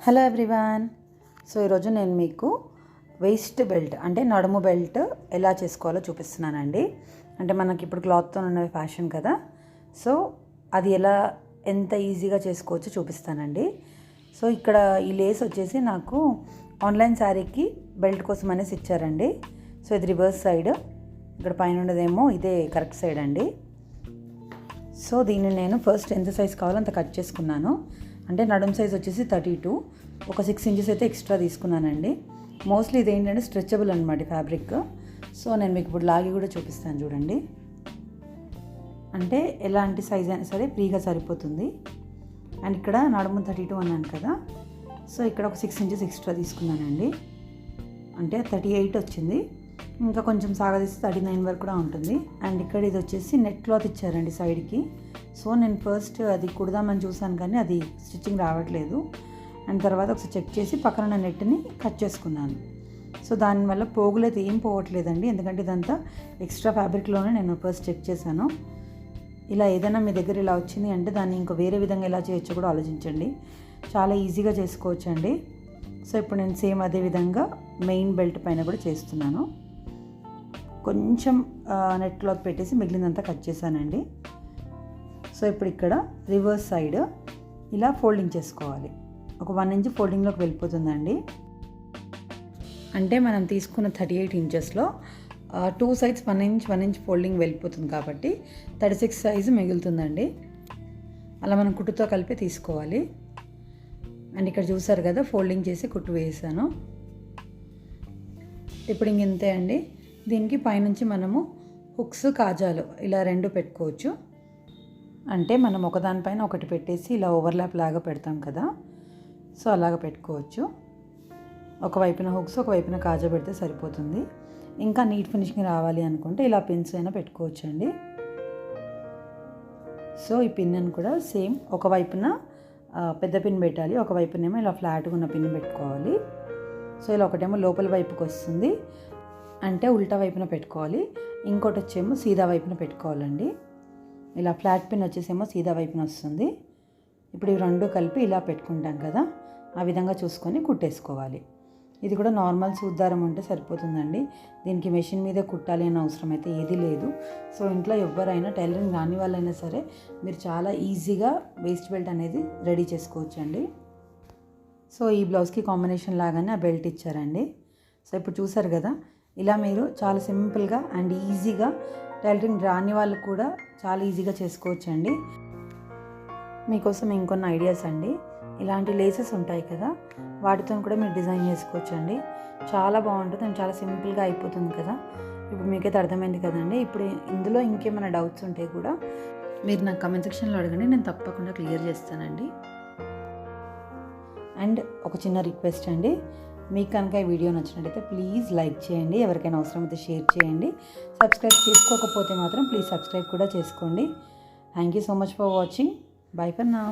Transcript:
Hello everyone. So ఈరోజు నేను మీకు వేస్ట్ బెల్ట్ అంటే నడుము బెల్ట్ ఎలా చేసుకోవాలో చూపిస్తున్నానండి. అంటే మనకి ఇప్పుడు క్లాత్తో ఉన్న ఫ్యాషన్ కదా, సో అది ఎంత ఈజీగా చేసుకోవచ్చో చూపిస్తానండి. సో ఇక్కడ ఈ లేస్ వచ్చేసి నాకు ఆన్లైన్ శారీకి బెల్ట్ కోసం అనేసి ఇచ్చారండి. సో ఇది రివర్స్ సైడ్, ఇక్కడ పైన ఉన్నదేమో ఇదే కరెక్ట్ సైడ్ అండి. సో దీన్ని నేను ఫస్ట్ ఎంత సైజ్ కావాలో అంత కట్ చేసుకున్నాను. అంటే నడుము సైజ్ వచ్చేసి 32, ఒక 6 ఇంచెస్ అయితే ఎక్స్ట్రా తీసుకున్నానండి. మోస్ట్లీ ఇది ఏంటంటే స్ట్రెచబుల్ అనమాట ఫ్యాబ్రిక్. సో నేను మీకు ఇప్పుడు లాగి కూడా చూపిస్తాను చూడండి. అంటే ఎలాంటి సైజ్ అయినా సరే ఫ్రీగా సరిపోతుంది. అండ్ ఇక్కడ నడుము 32 అన్నాను కదా, సో ఇక్కడ ఒక 6 ఇంచెస్ ఎక్స్ట్రా తీసుకున్నానండి. అంటే 38 వచ్చింది, ఇంకా కొంచెం సాగదీసి 39 వరకు కూడా ఉంటుంది. అండ్ ఇక్కడ ఇది వచ్చేసి నెట్ క్లాత్ ఇచ్చారండి సైడ్కి. సో నేను ఫస్ట్ అది కుడదామని చూసాను కానీ అది స్టిచ్చింగ్ రావట్లేదు. అండ్ తర్వాత ఒకసారి చెక్ చేసి పక్కన నెట్ని కట్ చేసుకున్నాను. సో దానివల్ల పోగులైతే ఏం పోవట్లేదండి, ఎందుకంటే ఇదంతా ఎక్స్ట్రా ఫ్యాబ్రిక్లోనే నేను ఫస్ట్ చెక్ చేశాను. ఇలా ఏదైనా మీ దగ్గర ఇలా వచ్చింది అంటే దాన్ని ఇంకో వేరే విధంగా ఎలా చేయొచ్చో కూడా ఆలోచించండి. చాలా ఈజీగా చేసుకోవచ్చండి. సో ఇప్పుడు నేను సేమ్ అదే విధంగా మెయిన్ బెల్ట్ పైన కూడా చేస్తున్నాను. కొంచెం నెట్ క్లాత్ పెట్టేసి మిగిలినంతా కట్ చేశానండి. సో ఇప్పుడు ఇక్కడ రివర్స్ సైడ్ ఇలా ఫోల్డింగ్ చేసుకోవాలి. ఒక 1 ఇంచ్ ఫోల్డింగ్లోకి వెళ్ళిపోతుందండి. అంటే మనం తీసుకున్న 38 ఇంచెస్లో 2 సైడ్స్ 1 ఇంచ్ ఫోల్డింగ్ వెళ్ళిపోతుంది కాబట్టి 36 సైజు మిగులుతుందండి. అలా మనం కుట్టుతో కలిపి తీసుకోవాలి. అండ్ ఇక్కడ చూసారు కదా, ఫోల్డింగ్ చేసి కుట్టు వేసాను. ఇప్పుడు ఇంతే అండి. దీనికి పైనుంచి మనము హుక్స్ కాజాలు ఇలా 2 పెట్టుకోవచ్చు. అంటే మనం ఒకదానిపైన ఒకటి పెట్టేసి ఇలా ఓవర్లాప్ లాగా పెడతాం కదా, సో అలాగ పెట్టుకోవచ్చు. ఒకవైపున హుక్స్ ఒకవైపున కాజా పెడితే సరిపోతుంది. ఇంకా నీట్ ఫినిషింగ్ రావాలి అనుకుంటే ఇలా పిన్స్ అయినా పెట్టుకోవచ్చు అండి. సో ఈ పిన్ని కూడా సేమ్ ఒకవైపున పెద్ద పిన్ పెట్టాలి, ఒకవైపునేమో ఇలా ఫ్లాట్గా ఉన్న పిన్ పెట్టుకోవాలి. సో ఇలా ఒకటేమో లోపల వైపుకి వస్తుంది, అంటే ఉల్టా వైపున పెట్టుకోవాలి. ఇంకోటి వచ్చేమో సీదా వైపున పెట్టుకోవాలండి. ఇలా ఫ్లాట్ పిన్ వచ్చేసేమో సీదా వైపున వస్తుంది. ఇప్పుడు ఇవి 2 కలిపి ఇలా పెట్టుకుంటాం కదా, ఆ విధంగా చూసుకొని కుట్టేసుకోవాలి. ఇది కూడా నార్మల్ సూద్దారం ఉంటే సరిపోతుందండి. దీనికి మెషిన్ మీదే కుట్టాలి అనే అవసరం అయితే ఏది లేదు. సో ఇంట్లో ఎవరైనా టైలరింగ్ రాని వాళ్ళైనా సరే మీరు చాలా ఈజీగా వేస్ట్ బెల్ట్ అనేది రెడీ చేసుకోవచ్చండి. సో ఈ బ్లౌజ్కి కాంబినేషన్ లాగానే ఆ బెల్ట్ ఇచ్చారండి. సో ఇప్పుడు చూసారు కదా, ఇలా మీరు చాలా సింపుల్గా అండ్ ఈజీగా టైలరింగ్ రాని వాళ్ళు కూడా చాలా ఈజీగా చేసుకోవచ్చండి. మీకోసం ఇంకొన్ని ఐడియాస్ అండి. ఇలాంటి లేసెస్ ఉంటాయి కదా, వాటితో కూడా మీరు డిజైన్ చేసుకోవచ్చండి. చాలా బాగుంటుంది అండ్ చాలా సింపుల్గా అయిపోతుంది కదా. ఇప్పుడు మీకైతే అర్థమైంది కదండి. ఇప్పుడు ఇందులో ఇంకేమైనా డౌట్స్ ఉంటే కూడా మీరు నాకు కామెంట్ సెక్షన్లో అడగండి, నేను తప్పకుండా క్లియర్ చేస్తానండి. అండ్ ఒక చిన్న రిక్వెస్ట్ అండి, మీకు కనుక ఈ వీడియో నచ్చినట్టయితే ప్లీజ్ లైక్ చేయండి, ఎవరికైనా అవసరమైతే షేర్ చేయండి. సబ్స్క్రైబ్ చేసుకోకపోతే మాత్రం ప్లీజ్ సబ్స్క్రైబ్ కూడా చేసుకోండి. Thank you so much for watching. By for now.